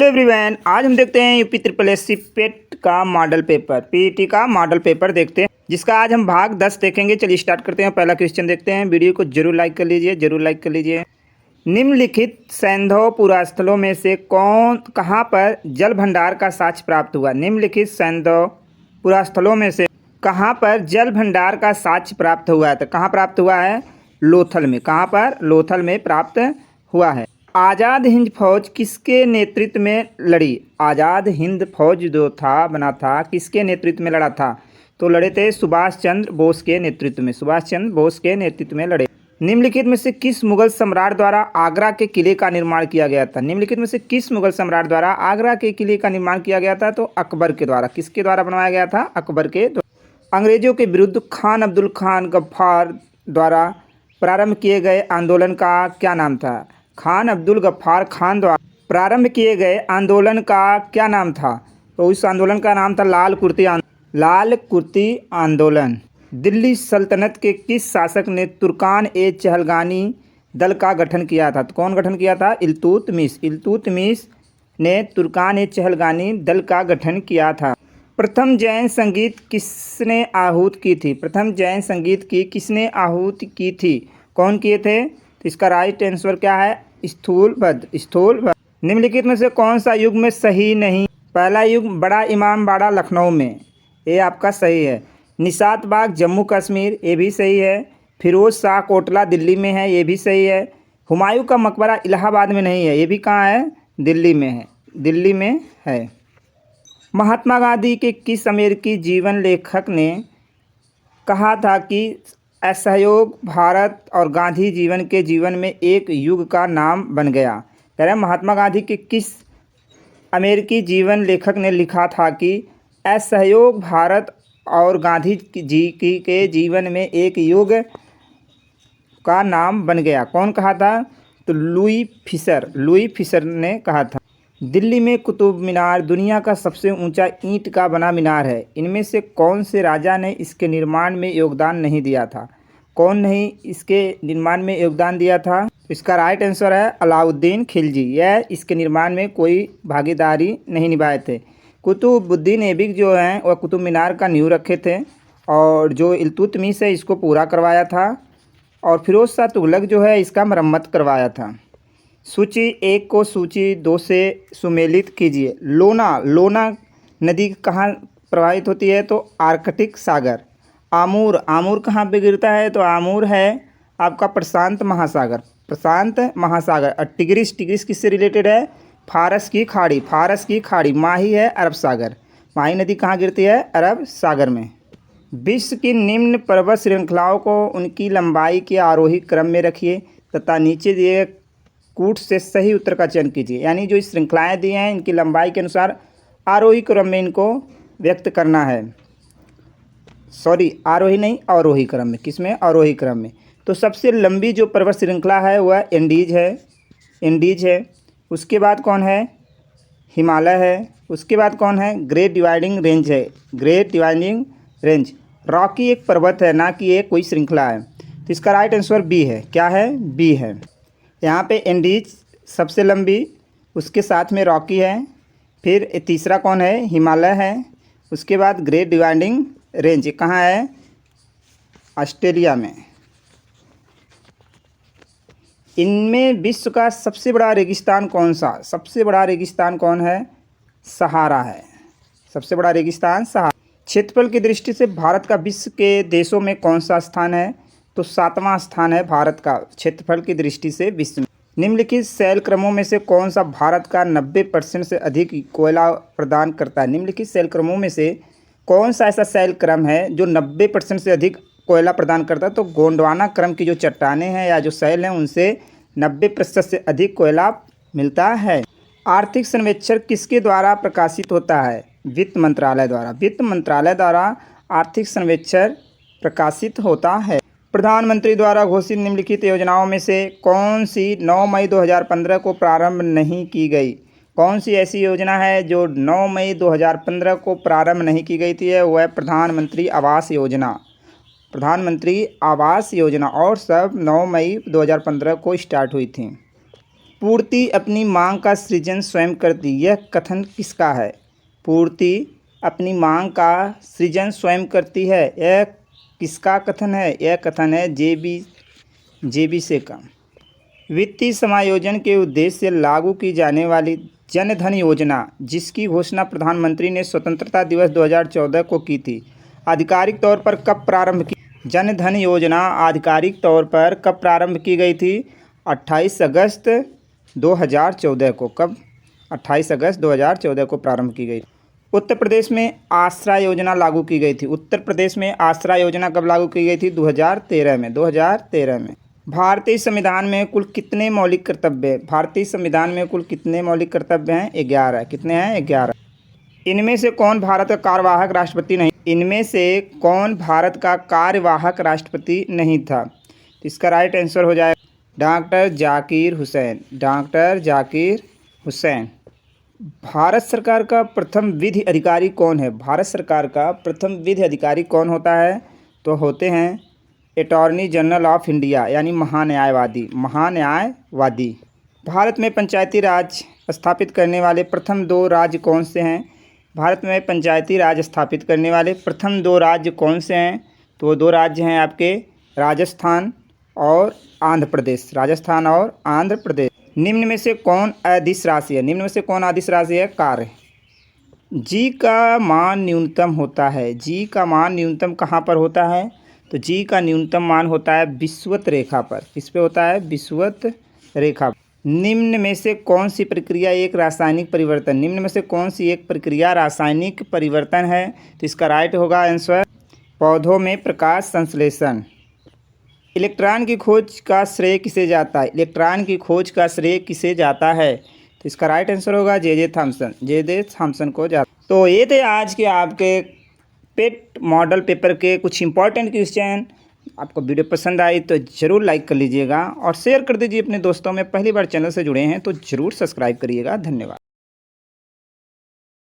Everyone, आज हम देखते हैं यूपी ट्रिपल एससी पेट का मॉडल पेपर, पीईटी का मॉडल पेपर देखते हैं, जिसका आज हम भाग 10 देखेंगे। चलिए स्टार्ट करते हैं। पहला क्वेश्चन देखते हैं। वीडियो को जरूर लाइक कर लीजिए, जरूर लाइक कर लीजिए। निम्नलिखित सैंधव पुरास्थलों में से कहाँ पर जल भंडार का साक्ष्य प्राप्त हुआ? निम्नलिखित सैंधव पुरास्थलों में से कहाँ पर जल भंडार का साक्ष्य प्राप्त हुआ है? तो कहाँ प्राप्त हुआ है? लोथल में। कहाँ पर? लोथल में प्राप्त हुआ है। आज़ाद हिंद फौज किसके नेतृत्व में लड़ी? आज़ाद हिंद फौज जो बना था, किसके नेतृत्व में लड़ा था? तो लड़े थे सुभाष चंद्र बोस के नेतृत्व में। सुभाष चंद्र बोस के नेतृत्व में लड़े। निम्नलिखित में से किस मुगल सम्राट द्वारा आगरा के किले का निर्माण किया गया था? निम्नलिखित में से किस मुगल सम्राट द्वारा आगरा के किले का निर्माण किया गया था? तो अकबर के द्वारा। किसके द्वारा बनवाया गया था? अकबर के द्वारा। अंग्रेजों के विरुद्ध खान अब्दुल खान गफ्फार द्वारा प्रारंभ किए गए आंदोलन का क्या नाम था? खान अब्दुल गफ्फार खान द्वारा प्रारंभ किए गए आंदोलन का क्या नाम था? तो उस आंदोलन का नाम था लाल कुर्ती आंदोलन। दिल्ली सल्तनत के किस शासक ने तुर्कान ए चहलगानी दल का गठन किया था? तो कौन गठन किया था? इल्तुतमिश। इल्तुतमिश ने तुर्कान ए चहलगानी दल का गठन किया था। प्रथम जैन संगीत किसने आहूत की थी? प्रथम जैन संगीत की किसने आहूत की थी? कौन किए थे? तो इसका राइट आंसर क्या है? स्थूलभद्र। निम्नलिखित में से कौन सा युग में सही नहीं? पहला युग बड़ा इमामबाड़ा लखनऊ में, ये आपका सही है। निशात बाग जम्मू कश्मीर, ये भी सही है। फिरोज शाह कोटला दिल्ली में है, ये भी सही है। हुमायूं का मकबरा इलाहाबाद में नहीं है, ये भी कहाँ है? दिल्ली में है, दिल्ली में है। महात्मा गांधी के किस अमेरिकी जीवन लेखक ने कहा था कि असहयोग भारत और गांधी जीवन के जीवन में एक युग का नाम बन गया? कह रहे हैं महात्मा गांधी के किस अमेरिकी जीवन लेखक ने लिखा था कि असहयोग भारत और गांधी जी के जीवन में एक युग का नाम बन गया? कौन कहा था? तो लुई फिशर ने कहा था। दिल्ली में कुतुब मीनार दुनिया का सबसे ऊंचा ईंट का बना मीनार है। इनमें से कौन से राजा ने इसके निर्माण में योगदान नहीं दिया था? कौन नहीं इसके निर्माण में योगदान दिया था? इसका राइट आंसर है अलाउद्दीन खिलजी। यह इसके निर्माण में कोई भागीदारी नहीं निभाए थे। कुतुबुद्दीन ऐबक जो हैं वह कुतुब मीनार का नींव रखे थे, और जो इल्तुतमिश है इसको पूरा करवाया था, और फिरोज शाह तुगलक जो है इसका मरम्मत करवाया था। सूची 1 को सूची 2 से सुमेलित कीजिए। लोना नदी कहाँ प्रवाहित होती है? तो आर्कटिक सागर। आमूर कहाँ पे गिरता है? तो आमूर है आपका प्रशांत महासागर। और टिग्रिस किससे रिलेटेड है? फारस की खाड़ी। माही है अरब सागर। माही नदी कहाँ गिरती है? अरब सागर में। विश्व की निम्न पर्वत श्रृंखलाओं को उनकी लंबाई के आरोही क्रम में रखिए तथा नीचे दिए कूट से सही उत्तर का चयन कीजिए। यानी जो इस श्रृंखलाएँ दी हैं इनकी लंबाई के अनुसार आरोही क्रम में इनको व्यक्त करना है। आरोही नहीं, अवरोही क्रम में। किसमें? अवरोही क्रम में। तो सबसे लंबी जो पर्वत श्रृंखला है वह एंडीज है। उसके बाद कौन है? हिमालय है। उसके बाद कौन है? Great dividing range. रॉकी एक पर्वत है, ना कि एक कोई श्रृंखला है। तो इसका राइट आंसर बी है। क्या है? बी है। यहाँ पे एंडीज सबसे लंबी, उसके साथ में रॉकी है, फिर तीसरा कौन है? हिमालय है। उसके बाद ग्रेट डिवाइडिंग रेंज कहाँ है? ऑस्ट्रेलिया में। इनमें विश्व का सबसे बड़ा रेगिस्तान कौन सा? सबसे बड़ा रेगिस्तान कौन है? सहारा है। सबसे बड़ा रेगिस्तान सहारा। क्षेत्रफल की दृष्टि से भारत का विश्व के देशों में कौन सा स्थान है? तो 7वां स्थान है भारत का क्षेत्रफल की दृष्टि से विश्व में। निम्नलिखित शैल क्रमों में से कौन सा भारत का 90% से अधिक कोयला प्रदान करता है? निम्नलिखित शैल क्रमों में से कौन सा ऐसा शैल क्रम है जो 90% से अधिक कोयला प्रदान करता है? तो गोंडवाना क्रम की जो चट्टानें हैं या जो शैल हैं उनसे 90% से अधिक कोयला मिलता है। आर्थिक सर्वेक्षण किसके द्वारा प्रकाशित होता है? वित्त मंत्रालय द्वारा। वित्त मंत्रालय द्वारा आर्थिक सर्वेक्षण प्रकाशित होता है। प्रधानमंत्री द्वारा घोषित निम्नलिखित योजनाओं में से कौन सी 9 मई 2015 को प्रारंभ नहीं की गई? कौन सी ऐसी योजना है जो 9 मई 2015 को प्रारंभ नहीं की गई थी? वह प्रधानमंत्री आवास योजना, और सब 9 मई 2015 को स्टार्ट हुई थी। पूर्ति अपनी मांग का सृजन स्वयं करती, यह कथन किसका है? पूर्ति अपनी मांग का सृजन स्वयं करती है, यह किसका कथन है? यह कथन है जेबीसे का। वित्तीय समायोजन के उद्देश्य से लागू की जाने वाली जन धन योजना, जिसकी घोषणा प्रधानमंत्री ने स्वतंत्रता दिवस 2014 को की थी, आधिकारिक तौर पर कब प्रारंभ की? जन धन योजना आधिकारिक तौर पर कब प्रारंभ की गई थी? 28 अगस्त 2014 को। कब? 28 अगस्त 2014 को प्रारंभ की गई। उत्तर प्रदेश में आसरा योजना लागू की गई थी। उत्तर प्रदेश में आसरा योजना कब लागू की गई थी? 2013 में। 2013 में। भारतीय संविधान में कुल कितने मौलिक कर्तव्य? भारतीय संविधान में कुल कितने मौलिक कर्तव्य हैं? 11। कितने हैं? 11। इनमें से कौन भारत का कार्यवाहक राष्ट्रपति नहीं? इनमें से कौन भारत का कार्यवाहक राष्ट्रपति नहीं था? इसका राइट आंसर हो जाएगा डॉक्टर जाकिर हुसैन। डॉक्टर जाकिर हुसैन। भारत सरकार का प्रथम विधि अधिकारी कौन है? भारत सरकार का प्रथम विधि अधिकारी कौन होता है? तो होते हैं अटॉर्नी जनरल ऑफ इंडिया, यानी महान्यायवादी। महान्यायवादी। भारत में पंचायती राज स्थापित करने वाले प्रथम 2 राज्य कौन से हैं? भारत में पंचायती राज स्थापित करने वाले प्रथम 2 राज्य कौन से हैं? तो वो 2 राज्य हैं आपके राजस्थान और आंध्र प्रदेश। राजस्थान और आंध्र प्रदेश। निम्न में से कौन अदिश राशि है? निम्न में से कौन अदिश राशि है? कार्य। जी का मान न्यूनतम होता है। जी का मान न्यूनतम कहाँ पर होता है? तो जी का न्यूनतम मान होता है विषुवत रेखा पर। किस पे होता है? विषुवत रेखा। निम्न में से कौन सी प्रक्रिया एक रासायनिक परिवर्तन? निम्न में से कौन सी एक प्रक्रिया रासायनिक परिवर्तन है? तो इसका राइट होगा आंसर पौधों में प्रकाश संश्लेषण। इलेक्ट्रॉन की खोज का श्रेय किसे जाता है? इलेक्ट्रॉन की खोज का श्रेय किसे जाता है? तो इसका राइट आंसर होगा जे थॉमसन। जे थॉमसन को जाता। तो ये थे आज के आपके पेट मॉडल पेपर के कुछ इंपॉर्टेंट क्वेश्चन। आपको वीडियो पसंद आई तो ज़रूर लाइक कर लीजिएगा और शेयर कर दीजिए अपने दोस्तों में। पहली बार चैनल से जुड़े हैं तो ज़रूर सब्सक्राइब करिएगा। धन्यवाद।